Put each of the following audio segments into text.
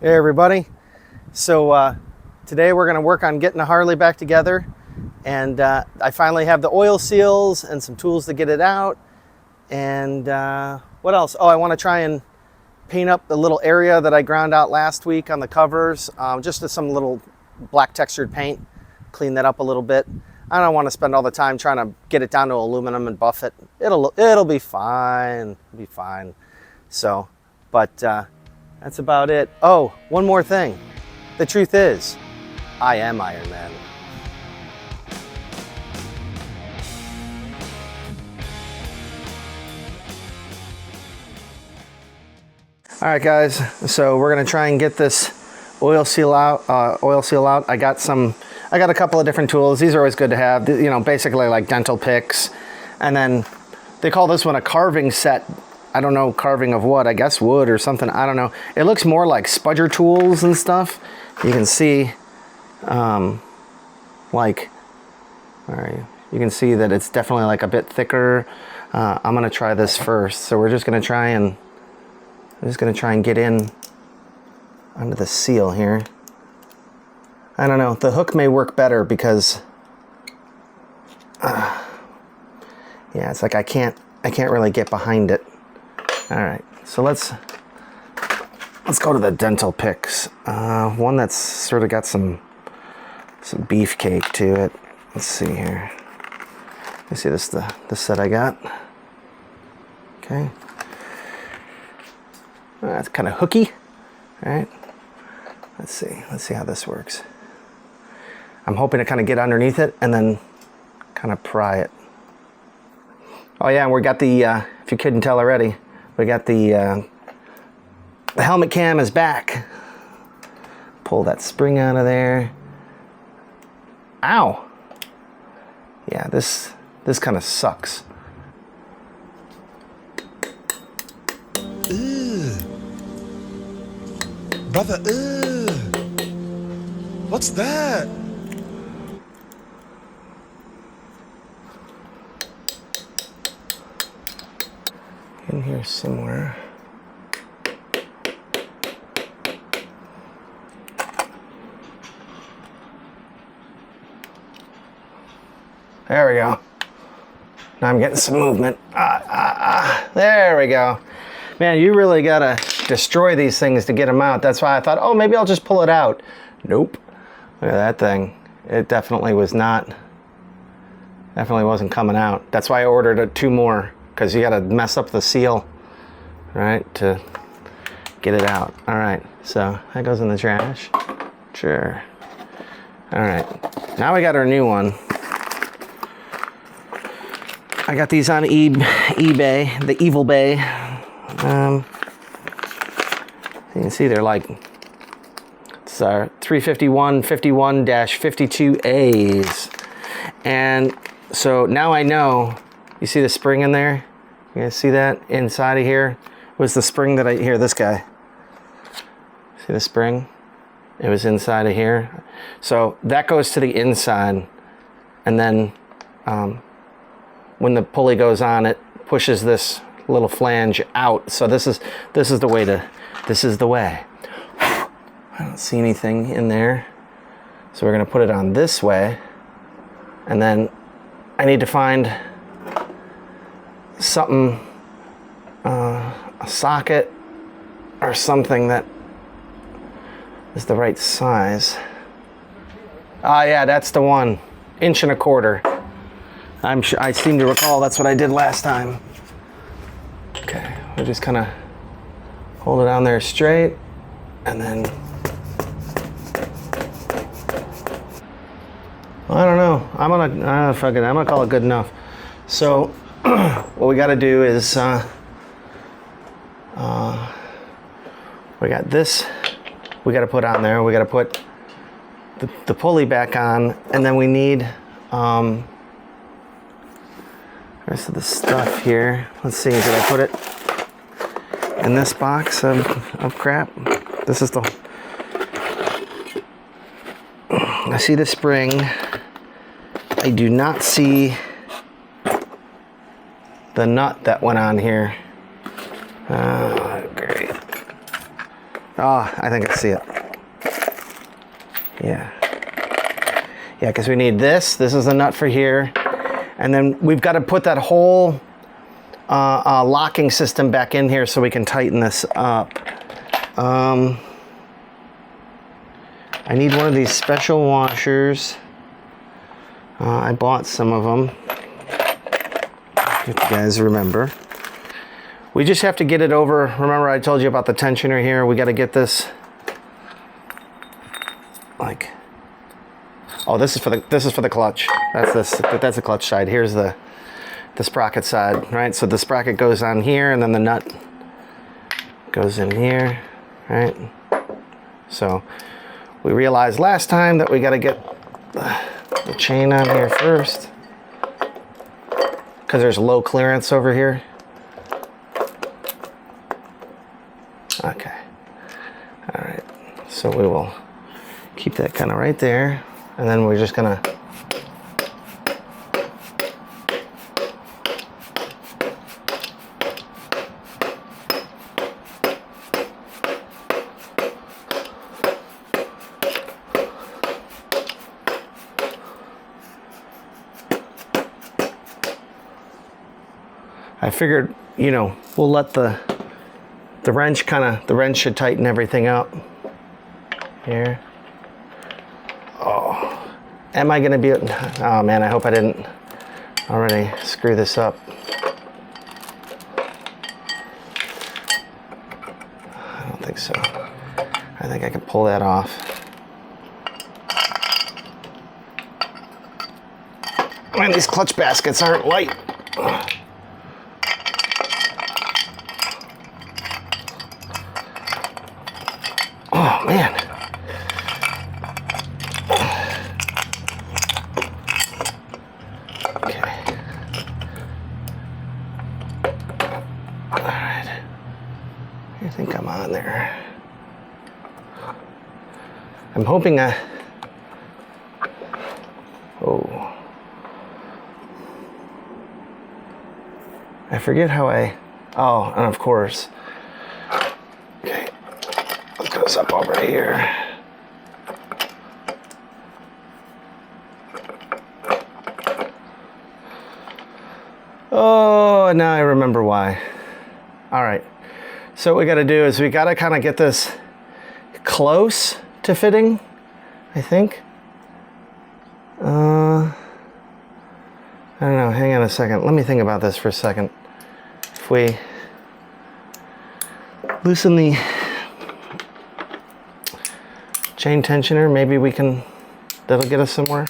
Hey everybody. So today we're going to work on getting the Harley back together, and I finally have the oil seals and some tools to get it out. And what else? Oh, I want to try and paint up the little area that I ground out last week on the covers, just with some little black textured paint, clean that up a little bit. I don't want to spend all the time trying to get it down to aluminum and buff it. It'll be fine. It'll be fine. So, but that's about it. Oh, one more thing. The truth is, I am Iron Man. All right, guys. So we're gonna try and get this oil seal out. I got a couple of different tools. These are always good to have. You know, basically like dental picks, and then they call this one a carving set. I don't know, carving of what, I guess wood or something, I don't know. It looks more like spudger tools and stuff. You can see, you can see that it's definitely like a bit thicker. I'm gonna try this first. So I'm just gonna try and get in under the seal here. I don't know, the hook may work better because, yeah, it's like I can't really get behind it. All right, so let's go to the dental picks. One that's sort of got some beefcake to it. Let's see here. You see this the set I got. Okay. That's kind of hooky. All right. Let's see how this works. I'm hoping to kind of get underneath it and then kind of pry it. Oh yeah, and we got the if you couldn't tell already. We got the helmet cam is back. Pull that spring out of there. Ow! Yeah, this kind of sucks. Ugh. Brother, ugh. What's that? In here somewhere. There we go. Now I'm getting some movement. There we go. Man, you really gotta destroy these things to get them out. That's why I thought, oh, maybe I'll just pull it out. Nope. Look at that thing. It definitely wasn't coming out. That's why I ordered 2 more. Because you got to mess up the seal, right, to get it out. All right, so that goes in the trash. Sure. All right, now we got our new one. I got these on eBay, the Evil Bay. You can see they're like, it's 351 51-52As. And so now I know, you see the spring in there? You guys see that inside of here? Was the spring that here, this guy. See the spring? It was inside of here. So that goes to the inside. And then when the pulley goes on, it pushes this little flange out. So this is the way. I don't see anything in there. So we're gonna put it on this way. And then I need to find something, a socket or something that is the right size. Ah, yeah, that's the one. 1.25 inches. I seem to recall that's what I did last time. Okay, we'll just kind of hold it on there straight, and then I don't know. I'm gonna call it good enough. So what we got to do is we got this. We got to put on there. We got to put the pulley back on, and then we need the rest of the stuff here. Let's see. Did I put it in this box of crap? This is the. I see the spring. I do not see the nut that went on here. Oh, great. Oh, I think I see it. Yeah. Yeah, because we need this. This is a nut for here. And then we've got to put that whole locking system back in here so we can tighten this up. I need one of these special washers. I bought some of them, if you guys remember. We just have to get it over. Remember I told you about the tensioner here? We got to get this like, oh, this is for the clutch. That's the clutch side. Here's the sprocket side, right? So the sprocket goes on here and then the nut goes in here, right? So we realized last time that we got to get the chain on here first because there's low clearance over here. Okay. All right. So we will keep that kind of right there, and then we're just gonna I figured, you know, we'll let the wrench the wrench should tighten everything up here. Oh, am I gonna be, oh man, I hope I didn't already screw this up. I don't think so. I think I can pull that off. Man, these clutch baskets aren't light. Oh man. Okay. All right. I think I'm on there. I'm hoping oh. I forget how oh, and of course. Okay. Let's go up over here. Oh, and now I remember why. All right. So what we got to do is we got to kind of get this close to fitting, I think. I don't know. Hang on a second. Let me think about this for a second. If we loosen the chain tensioner, maybe that'll get us somewhere.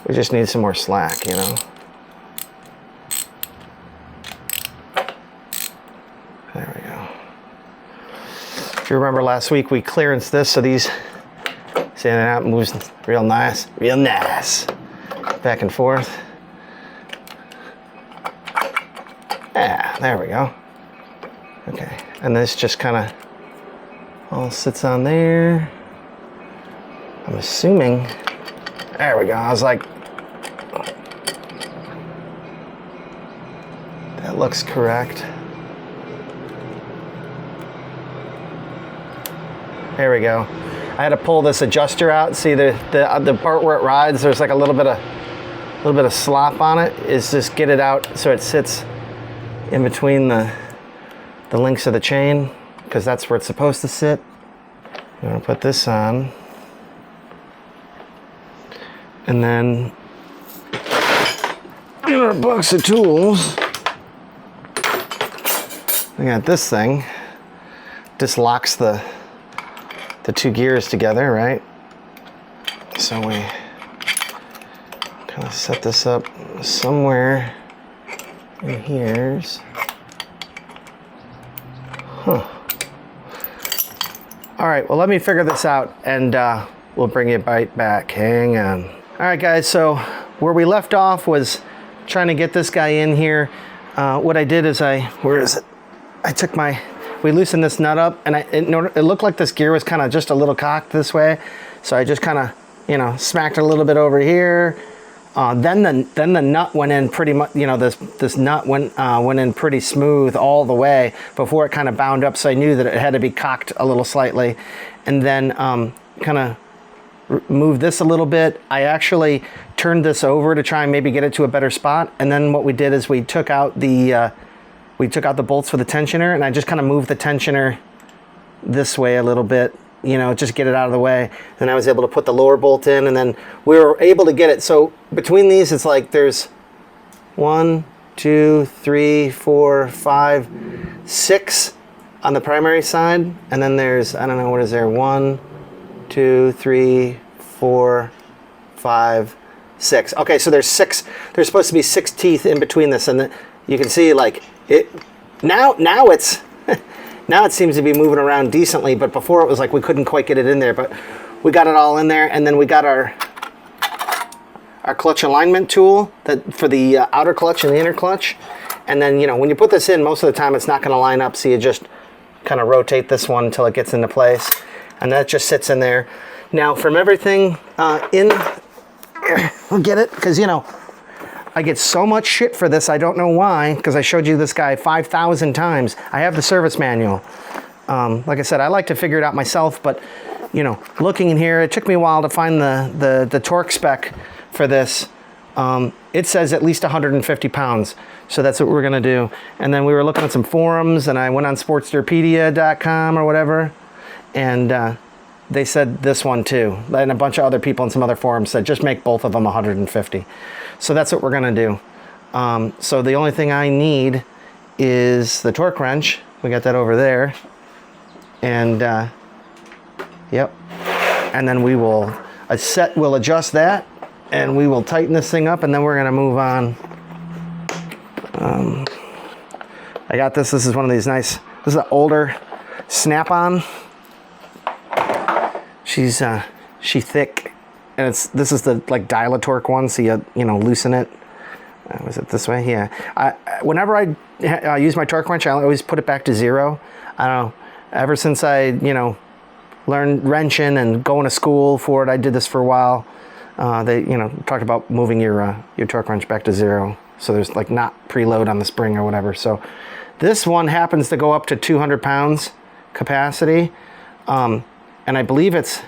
We just need some more slack, you know. There we go. If you remember last week, we clearanced this, so these, see that moves real nice, back and forth. Yeah, there we go. Okay, and this just kind of all sits on there. I'm assuming, there we go. I was like, that looks correct. There we go. I had to pull this adjuster out. See the part where it rides, there's like a little bit of slop on it. Is just get it out so it sits in between the links of the chain, because that's where it's supposed to sit. I'm gonna put this on. And then in our box of tools, we got this thing. This locks the two gears together, right? So we kind of set this up somewhere in here's. Huh. All right, well, let me figure this out and we'll bring you right back. Hang on. All right, guys, so where we left off was trying to get this guy in here. What I did is where is it? I took we loosened this nut up, and it looked like this gear was kind of just a little cocked this way. So I just kind of, you know, smacked it a little bit over here, Then the nut went in pretty much, you know, this nut went in pretty smooth all the way before it kind of bound up, so I knew that it had to be cocked a little slightly. And then kind of move this a little bit. I actually turned this over to try and maybe get it to a better spot. And then what we did is we took out the bolts for the tensioner, and I just kind of moved the tensioner this way a little bit, you know, just get it out of the way. Then I was able to put the lower bolt in, and then we were able to get it. So between these, it's like there's 1, 2, 3, 4, 5, 6 on the primary side, and then there's, I don't know, what is there, 1, 2, 3, 4, 5, 6. Okay, so there's 6. There's supposed to be 6 teeth in between this, and you can see like it. Now it's now it seems to be moving around decently, but before it was like we couldn't quite get it in there. But we got it all in there, and then we got our clutch alignment tool that for the outer clutch and the inner clutch. And then, you know, when you put this in, most of the time it's not going to line up, so you just kind of rotate this one until it gets into place, and that just sits in there. Now, from everything I'll get it, because, you know, I get so much shit for this. I don't know why, because I showed you this guy 5,000 times. I have the service manual. Like I said, I like to figure it out myself, but, you know, looking in here, it took me a while to find the torque spec for this. It says at least 150 pounds, so that's what we're gonna do. And then we were looking at some forums, and I went on sportsterpedia.com or whatever, and they said this one too. And a bunch of other people in some other forums said just make both of them 150. So that's what we're gonna do. So the only thing I need is the torque wrench. We got that over there. And yep. And then we will we'll adjust that, and we will tighten this thing up, and then we're gonna move on. I got this. This is one of these nice, this is an older Snap-on. She's thick, and this is the like dial-a-torque one, so you know, loosen it. Was it this way? Yeah. Whenever I use my torque wrench, I always put it back to 0. I don't know. Ever since I, you know, learned wrenching and going to school for it, I did this for a while. They, you know, talked about moving your torque wrench back to 0, so there's like not preload on the spring or whatever. So this one happens to go up to 200 pounds capacity, and I believe it's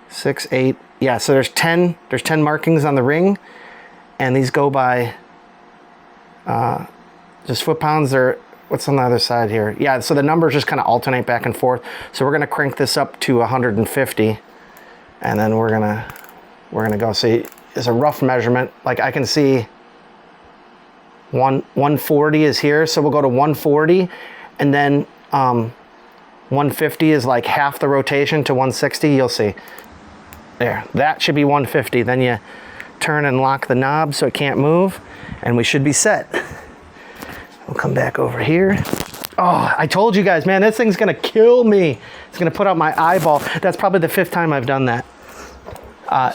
6, 8. Yeah, so there's 10 markings on the ring, and these go by just foot-pounds. Or what's on the other side here? Yeah, so the numbers just kind of alternate back and forth. So we're gonna crank this up to 150, and then we're gonna go. See, it's a rough measurement. Like I can see 140 is here, so we'll go to 140, and then 150 is like half the rotation to 160. You'll see. There, that should be 150. Then you turn and lock the knob so it can't move, and we should be set. We'll come back over here. Oh, I told you guys, man, this thing's gonna kill me. It's gonna put out my eyeball. That's probably the 5th time I've done that.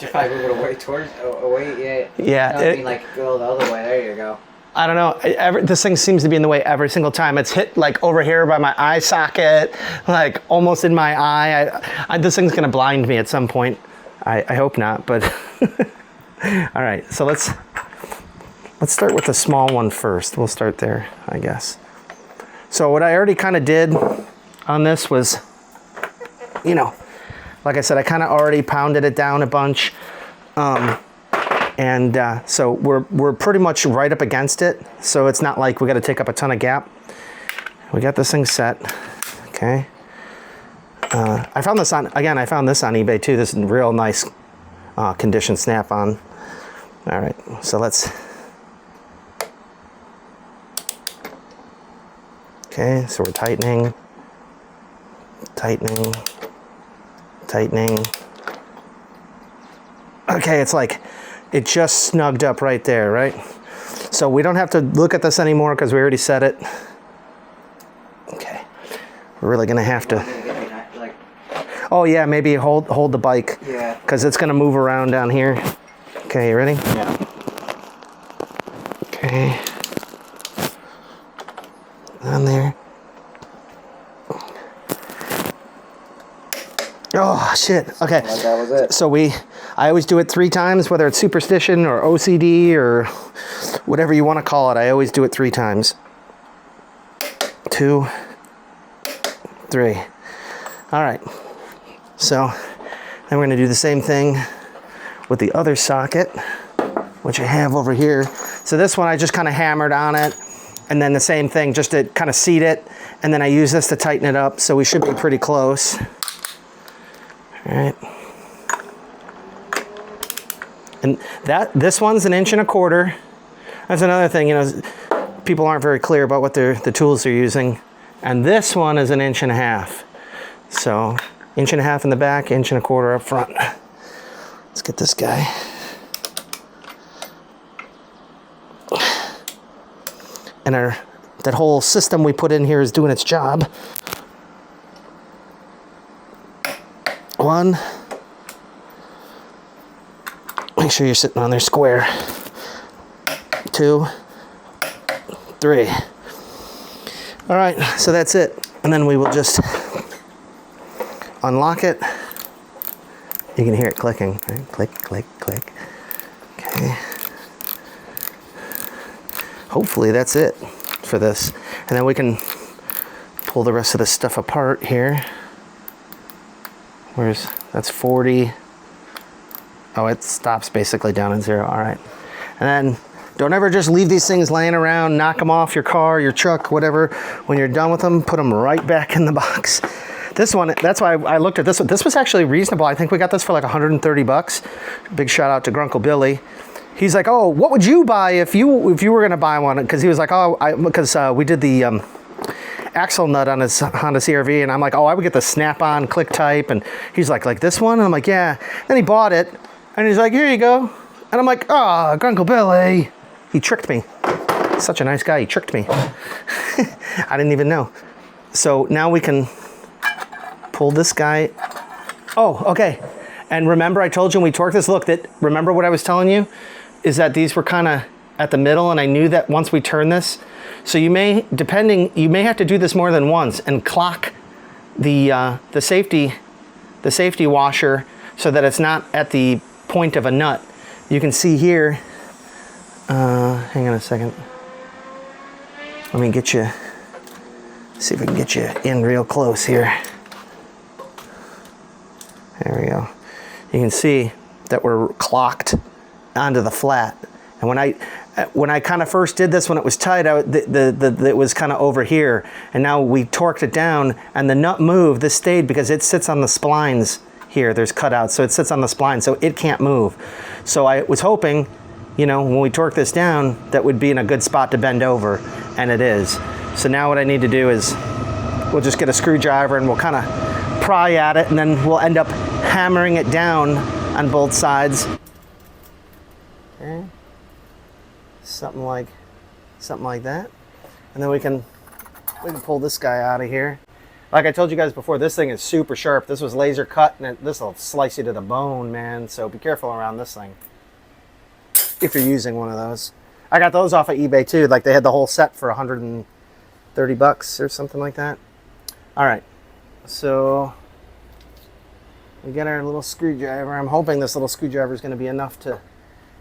Should probably move it away towards, away, yeah. Yeah. No, I mean, like, go the other way. There you go. I don't know. This thing seems to be in the way every single time. It's hit like over here by my eye socket, like almost in my eye. This thing's gonna blind me at some point. I hope not, but all right. So let's start with the small one first. We'll start there, I guess. So what I already kind of did on this was, you know, like I said, I kind of already pounded it down a bunch. So we're pretty much right up against it. So it's not like we got to take up a ton of gap. We got this thing set. Okay. I found this on eBay too. This is real nice condition Snap-on. All right. So let's. Okay. So we're tightening. Okay. It's like, it just snugged up right there, right? So we don't have to look at this anymore because we already set it. Okay. We're really gonna have to. Oh yeah, maybe hold the bike. Yeah. Because it's gonna move around down here. Okay, you ready? Yeah. Okay. On there. Oh, shit. Okay. Well, that was it. So I always do it 3 times, whether it's superstition or OCD or whatever you want to call it. I always do it 3 times. 2, 3. All right. So then we're going to do the same thing with the other socket, which I have over here. So this one I just kind of hammered on it, and then the same thing just to kind of seat it, and then I use this to tighten it up, so we should be pretty close. All right. And this one's 1.25 inches. That's another thing, you know, people aren't very clear about what the tools they're using. And this one is 1.5 inches. So 1.5 inches in the back, 1.25 inches up front. Let's get this guy. And that whole system we put in here is doing its job. 1. Make sure you're sitting on there square. 2, 3. All right, so that's it. And then we will just unlock it. You can hear it clicking. Right? Click, click, click. Okay. Hopefully that's it for this. And then we can pull the rest of this stuff apart here. That's 40. Oh, it stops basically down at 0. All right. And then don't ever just leave these things laying around, knock them off your car, your truck, whatever. When you're done with them, put them right back in the box. This one, that's why I looked at this one. This was actually reasonable. I think we got this for like 130 bucks. Big shout out to Grunkle Billy. He's like, oh, what would you buy if you were gonna buy one? Because he was like, oh, because we did the axle nut on his Honda CR-V, and I'm like, oh, I would get the snap-on click type, and he's like this one? And I'm like, yeah. Then he bought it, and he's like, here you go. And I'm like, oh, Grunkle Billy. He tricked me. Such a nice guy, he tricked me. I didn't even know. So now we can pull this guy. Oh, okay. And remember I told you when we torqued this, look, remember what I was telling you? Is that these were kind of at the middle, and I knew that once we turn this, so you may have to do this more than once and clock the safety washer so that it's not at the point of a nut. You can see here, hang on a second. Let me get you, see if we can get you in real close here. There we go. You can see that we're clocked onto the flat. And when I kind of first did this, when it was tight, it was kind of over here. And now we torqued it down, and the nut moved. This stayed because it sits on the splines here. There's cutouts, so it sits on the spline, so it can't move. So I was hoping, you know, when we torque this down, that would be in a good spot to bend over, and it is. So now what I need to do is we'll just get a screwdriver and we'll kind of pry at it, and then we'll end up hammering it down on both sides. Okay. Something like that. And then we can pull this guy out of here. Like I told you guys before, this thing is super sharp. This was laser cut, and this will slice you to the bone, man. So be careful around this thing if you're using one of those. I got those off of eBay too. Like they had the whole set for 130 bucks or something like that. All right, so we get our little screwdriver. I'm hoping this little screwdriver is going to be enough to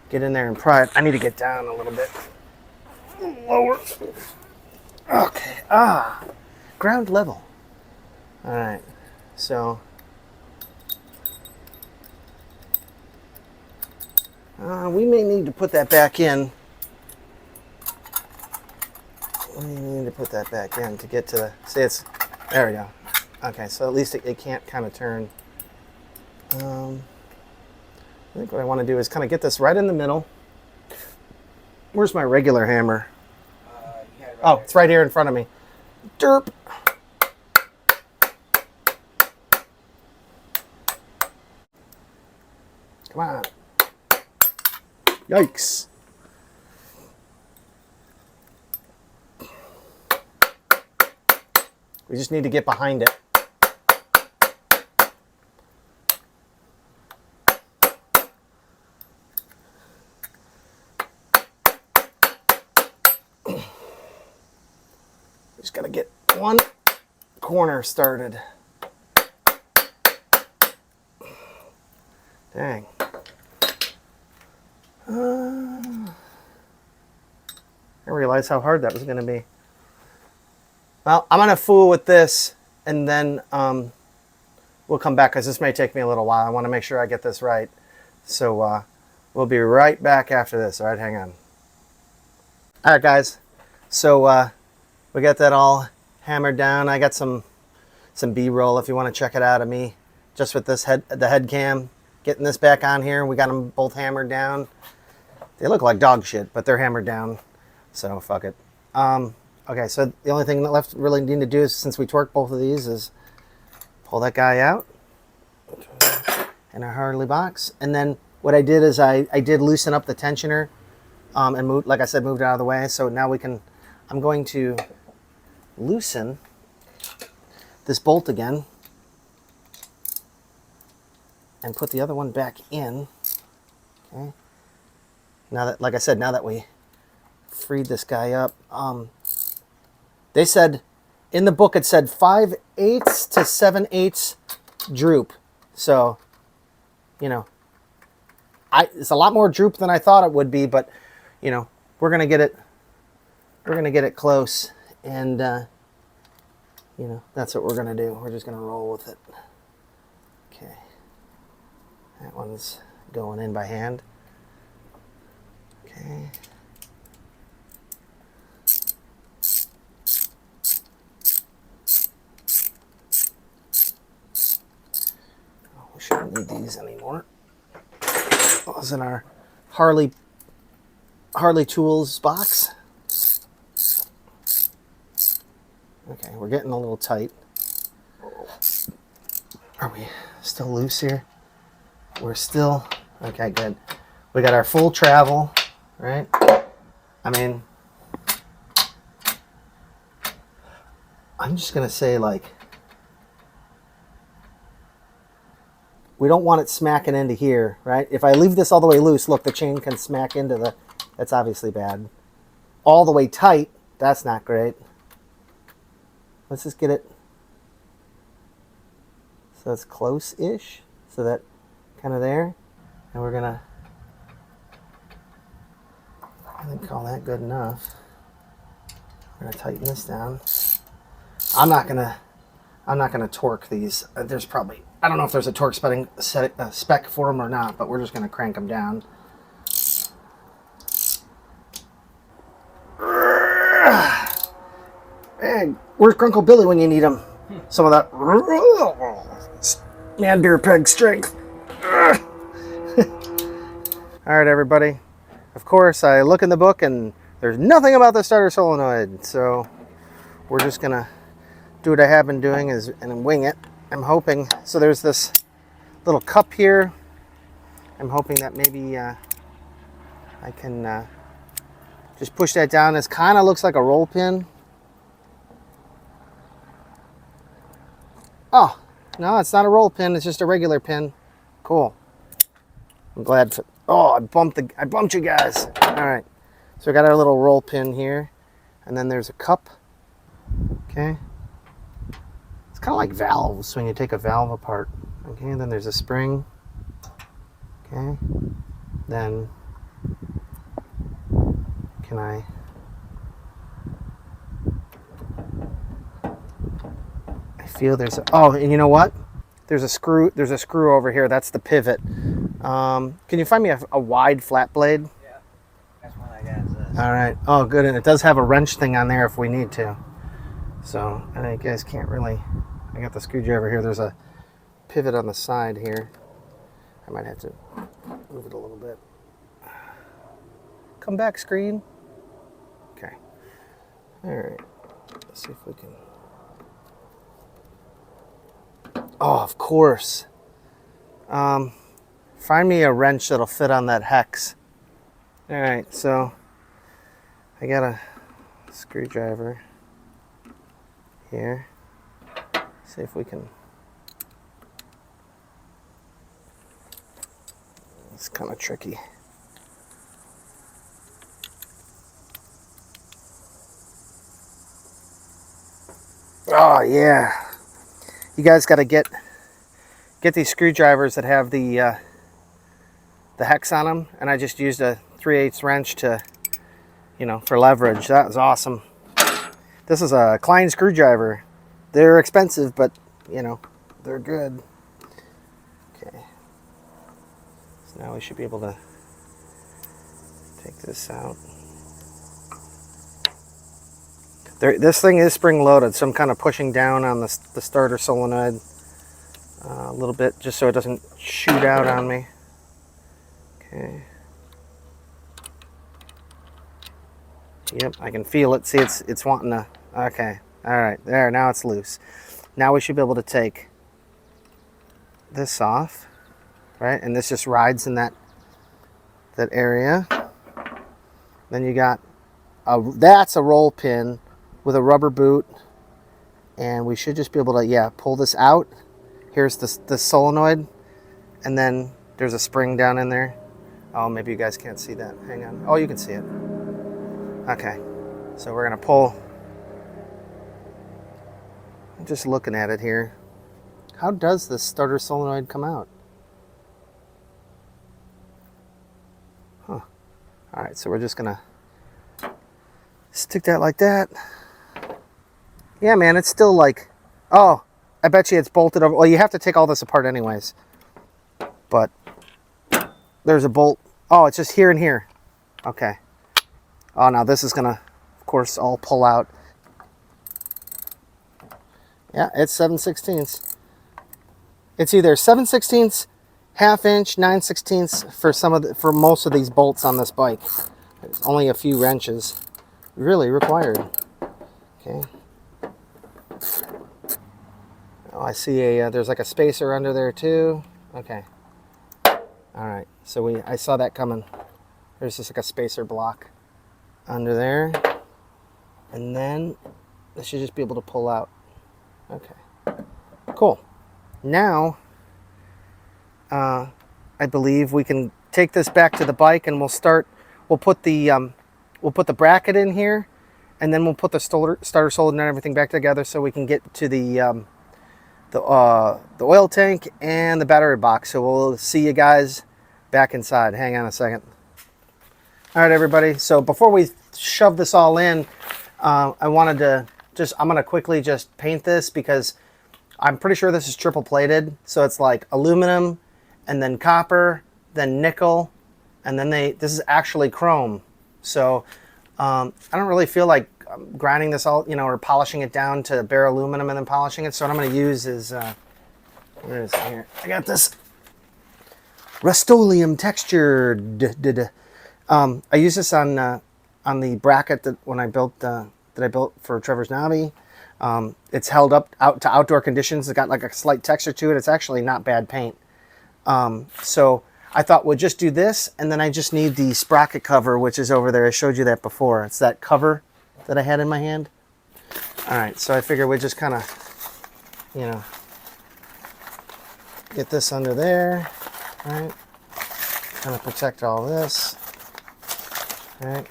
get in there and pry it. I need to get down a little bit lower. Okay, ground level. All right, so we may need to put that back in. We need to put that back in to get to the, see, it's, there we go. Okay, so at least it can't kind of turn. I think what I want to do is kind of get this right in the middle. Where's my regular hammer? Oh, it's right here in front of me. Derp. Come on. Yikes. We just need to get behind it. Just got to get one corner started. Dang. I realized how hard that was going to be. Well, I'm going to fool with this, and then we'll come back, because this may take me a little while. I want to make sure I get this right. So we'll be right back after this. All right, hang on. All right, guys. So we got that all hammered down. I got some B-roll if you want to check it out of me, just with this the head cam. Getting this back on here. We got them both hammered down. They look like dog shit, but they're hammered down. So fuck it. Okay, so the only thing that left really need to do is, since we torqued both of these, is pull that guy out in our Harley box. And then what I did is I did loosen up the tensioner and moved, like I said, moved it out of the way. So now I'm going to loosen this bolt again and put the other one back in. Okay. Now that, like I said, now that we freed this guy up, they said, in the book it said 5/8 to 7/8 droop. So, you know, it's a lot more droop than I thought it would be, but you know, we're gonna get it close, and you know, that's what we're gonna do. We're just gonna roll with it. Okay, that one's going in by hand. Okay. We shouldn't need these anymore. That was in our Harley Tools box. Okay, we're getting a little tight. Are we still loose here? We're still, okay, good. We got our full travel, right? I mean, I'm just gonna say, like, we don't want it smacking into here, right? If I leave this all the way loose, look, the chain can smack into the, that's obviously bad. All the way tight, that's not great. Let's just get it so it's close-ish, so that kind of there. And we're gonna, I think, call that good enough. We're gonna tighten this down. I'm not gonna torque these. There's probably, I don't know if there's a torque spec for them or not, but we're just gonna crank them down. Man, where's Grunkle Billy when you need him? Some of that man deer peg strength. All right, everybody. Of course, I look in the book and there's nothing about the starter solenoid, so we're just gonna do what I have been doing and wing it. I'm hoping, so there's this little cup here. I'm hoping that maybe I can just push that down. This kind of looks like a roll pin. Oh, no, it's not a roll pin. It's just a regular pin. Cool. I'm glad. Oh, I bumped you guys. All right. So we got our little roll pin here, and then there's a cup. Okay. It's kind of like valves when you take a valve apart. Okay. And then there's a spring. Okay. Then can I? Feel there's a, oh, and you know what? There's a screw over here. That's the pivot. Can you find me a wide flat blade? Yeah, that's one I got. All right. Oh, good. And it does have a wrench thing on there if we need to. So, and you guys can't really, I got the screwdriver here. There's a pivot on the side here. I might have to move it a little bit. Come back, screen. Okay. All right. Let's see if we can. Oh, of course. Find me a wrench that'll fit on that hex. All right, so I got a screwdriver here. See if we can. It's kind of tricky. Oh yeah. You guys got to get these screwdrivers that have the the hex on them, and I just used a 3/8 wrench to, you know, for leverage. That was awesome. This is a Klein screwdriver. They're expensive, but you know, they're good. Okay. So now we should be able to take this out. This thing is spring loaded, so I'm kind of pushing down on the starter solenoid a little bit just so it doesn't shoot out on me. Okay. Yep, I can feel it. See, it's wanting to. Okay. All right. There. Now it's loose. Now we should be able to take this off, right? And this just rides in that area. Then you got that's a roll pin with a rubber boot, and we should just be able to pull this out. Here's the solenoid, and then there's a spring down in there. Oh, maybe you guys can't see that. Hang on. Oh, you can see it. Okay, so we're gonna pull. I'm just looking at it here. How does the starter solenoid come out? Huh. All right, so we're just gonna stick that like that. Yeah, man, it's still like, oh, I bet you it's bolted over. Well, you have to take all this apart anyways. But there's a bolt. Oh, it's just here and here. Okay. Oh, now this is gonna, of course, all pull out. Yeah, it's 7/16. It's either 7/16, ½ inch, 9/16 for most of these bolts on this bike. There's only a few wrenches really required. Okay. Oh, I see there's like a spacer under there too. Okay. All right. So I saw that coming. There's just like a spacer block under there, and then this should just be able to pull out. Okay. Cool. Now, I believe we can take this back to the bike, and we'll put the bracket in here, and then we'll put the starter solenoid and everything back together so we can get to the oil tank and the battery box. So we'll see you guys back inside. Hang on a second. All right, everybody. So before we shove this all in, I wanted to I'm going to quickly just paint this because I'm pretty sure this is triple plated. So it's like aluminum and then copper, then nickel, and then this is actually chrome. So I don't really feel like grinding this all, you know, or polishing it down to bare aluminum and then polishing it. So what I'm going to use is, where is it here? I got this Rust-Oleum textured. I use this on the bracket that I built for Trevor's Nobby. It's held up out to outdoor conditions. It's got like a slight texture to it. It's actually not bad paint. So I thought we'll just do this, and then I just need the sprocket cover, which is over there. I showed you that before. It's that cover that I had in my hand. All right, so I figure we just kind of, you know, get this under there, right? Kind of protect all this, right?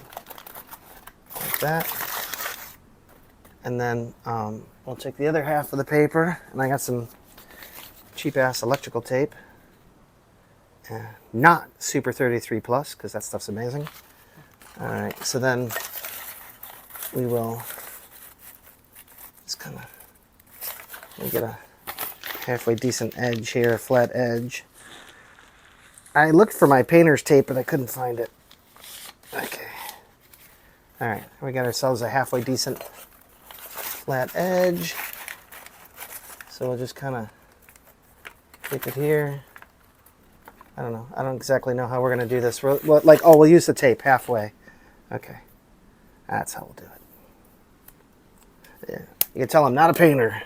Like that. And then we'll take the other half of the paper, and I got some cheap-ass electrical tape. Not Super 33 Plus, because that stuff's amazing. All right, so then we will just kind of get a halfway decent edge here, a flat edge. I looked for my painter's tape, but I couldn't find it. Okay. All right, we got ourselves a halfway decent flat edge. So we'll just kind of keep it here. I don't know. I don't exactly know how we're going to do this. We'll use the tape halfway. Okay. That's how we'll do it. Yeah. You can tell I'm not a painter.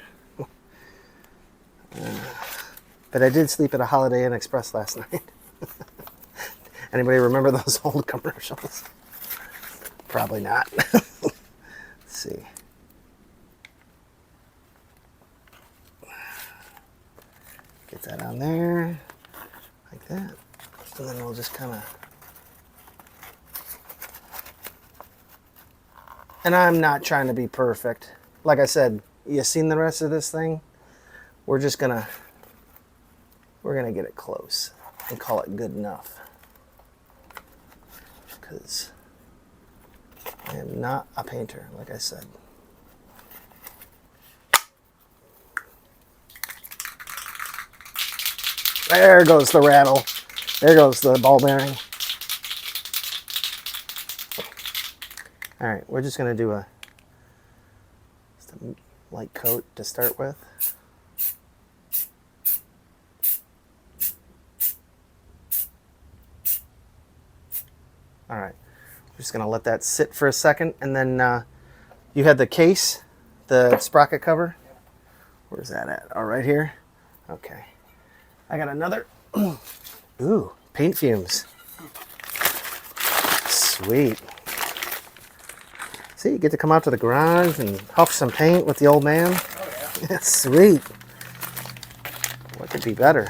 But I did sleep at a Holiday Inn Express last night. Anybody remember those old commercials? Probably not. Let's see. Get that on there. Like that. And then we'll just kind of... And I'm not trying to be perfect. Like I said, you seen the rest of this thing? We're just gonna... We're gonna get it close and call it good enough. because I am not a painter, like I said. There goes the rattle. There goes the ball bearing. All right, we're just going to do just a light coat to start with. All right, we're just going to let that sit for a second, and then you had the case, the sprocket cover. Where's that at? Oh, right here. Okay. I got another. Ooh, paint fumes. Sweet. See, you get to come out to the garage and huff some paint with the old man. Oh, yeah. Sweet. What could be better?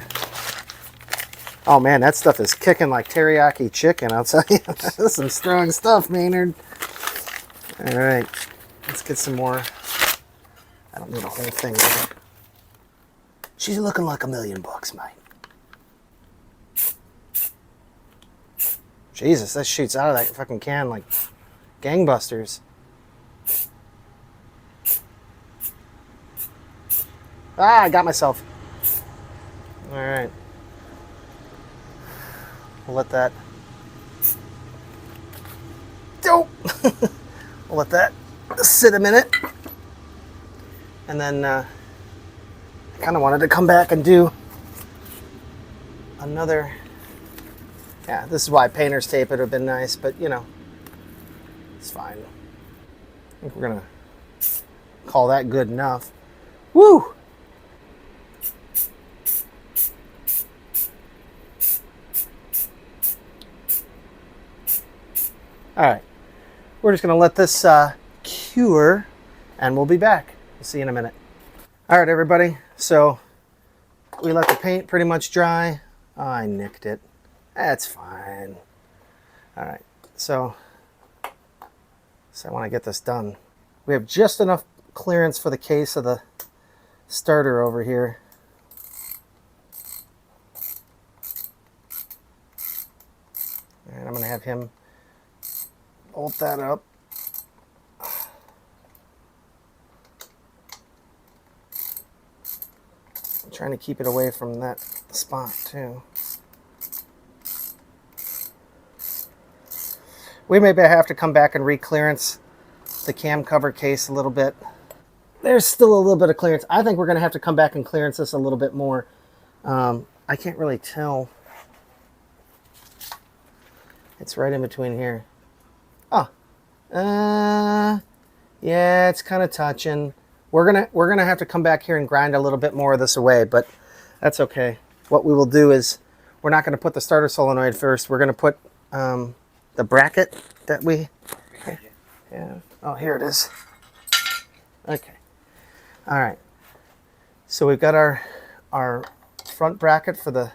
Oh man, that stuff is kicking like teriyaki chicken, I'll tell you. That's some strong stuff, Maynard. All right, let's get some more. I don't need a whole thing. She's looking like $1 million, mate. Jesus, that shoots out of that fucking can like gangbusters. Ah, I got myself. All right. We'll let that. Dope. We'll let that sit a minute. And then I kind of wanted to come back and do another. Yeah, this is why painter's tape would have been nice, but you know, it's fine. I think we're gonna call that good enough. Woo! All right, we're just gonna let this cure, and we'll be back. We'll see you in a minute. All right, everybody. So we let the paint pretty much dry. Oh, I nicked it. That's fine. All right, so I want to get this done. We have just enough clearance for the case of the starter over here. And I'm going to have him bolt that up. I'm trying to keep it away from that spot too. We may have to come back and re-clearance the cam cover case a little bit. There's still a little bit of clearance. I think we're going to have to come back and clearance this a little bit more. I can't really tell. It's right in between here. Oh, yeah, it's kind of touching. We're gonna have to come back here and grind a little bit more of this away, but that's okay. What we will do is we're not going to put the starter solenoid first. We're going to put the bracket that we. Yeah. Oh, here it is. Okay. All right. So we've got our front bracket for the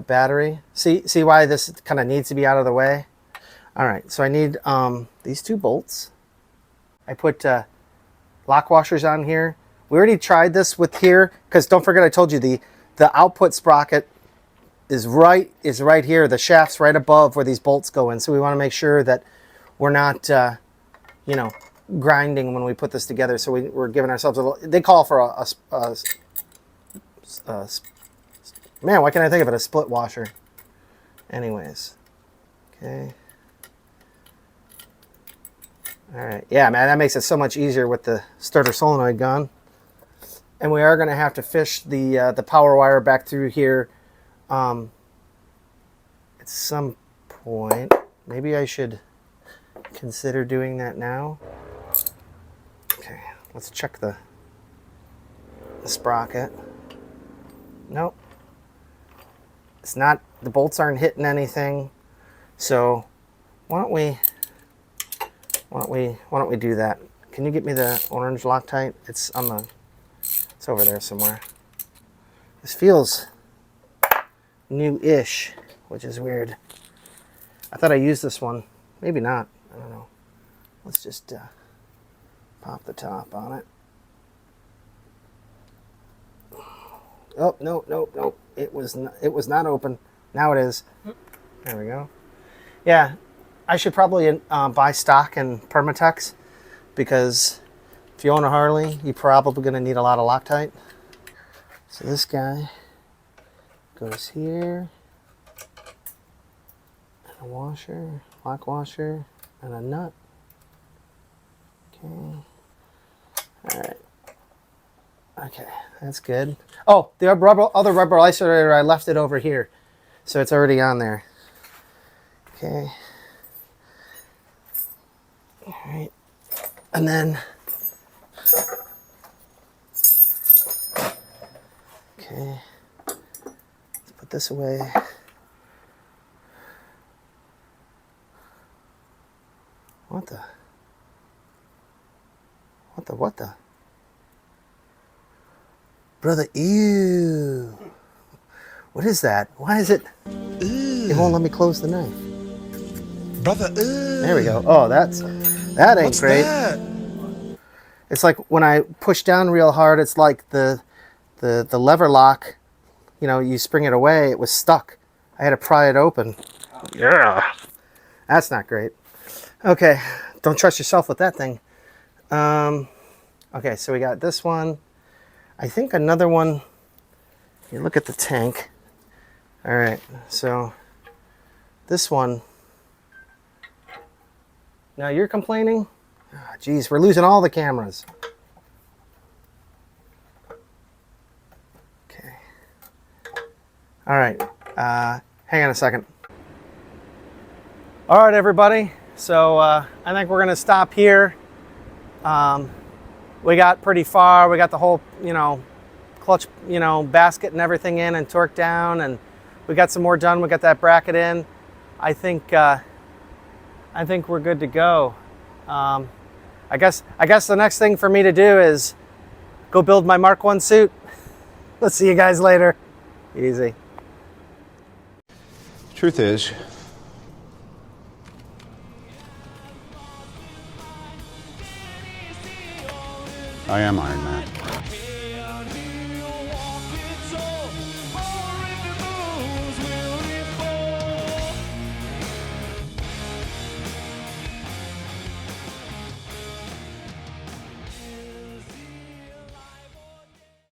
battery. See why this kind of needs to be out of the way? All right. So I need these 2 bolts. I put lock washers on here. We already tried this with here because don't forget I told you the output sprocket is right here. The shaft's right above where these bolts go in. So we want to make sure that we're not you know, grinding when we put this together. So we're giving ourselves a little. They call for a man. Why can't I think of it? A split washer. Anyways, okay. All right, yeah, man, that makes it so much easier with the starter solenoid gone. And we are going to have to fish the power wire back through here at some point. Maybe I should consider doing that now. Okay, let's check the sprocket. Nope, it's not. The bolts aren't hitting anything. So why don't we do that? Can you get me the orange Loctite? It's over there somewhere. This feels new-ish, which is weird. I thought I used this one. Maybe not. I don't know. Let's just pop the top on it. Oh, no. It was not open. Now it is. There we go. Yeah, I should probably buy stock in Permatex, because if you own a Harley, you're probably going to need a lot of Loctite. So this guy goes here, and a washer, lock washer, and a nut. Okay. All right. Okay, that's good. Oh, the other rubber isolator, I left it over here, so it's already on there. Okay. All right. And then, okay, let's put this away. What the? Brother, ew. What is that? Why is it? It won't let me close the knife. Brother, There we go. Oh, that ain't what's great. that? It's like when I push down real hard, it's like the lever lock, you know, you spring it away, it was stuck. I had to pry it open. Yeah. That's not great. Okay, don't trust yourself with that thing. Okay, so we got this one. I think another one, you look at the tank. All right, so this one. Now you're complaining? Oh, geez, we're losing all the cameras. Okay. All right, hang on a second. All right, everybody. So I think we're gonna stop here. We got pretty far. We got the whole, you know, clutch, you know, basket and everything in and torqued down, and we got some more done. We got that bracket in. I think we're good to go. I guess the next thing for me to do is go build my Mark I suit. Let's see you guys later. Easy. Truth is, I am Iron Man.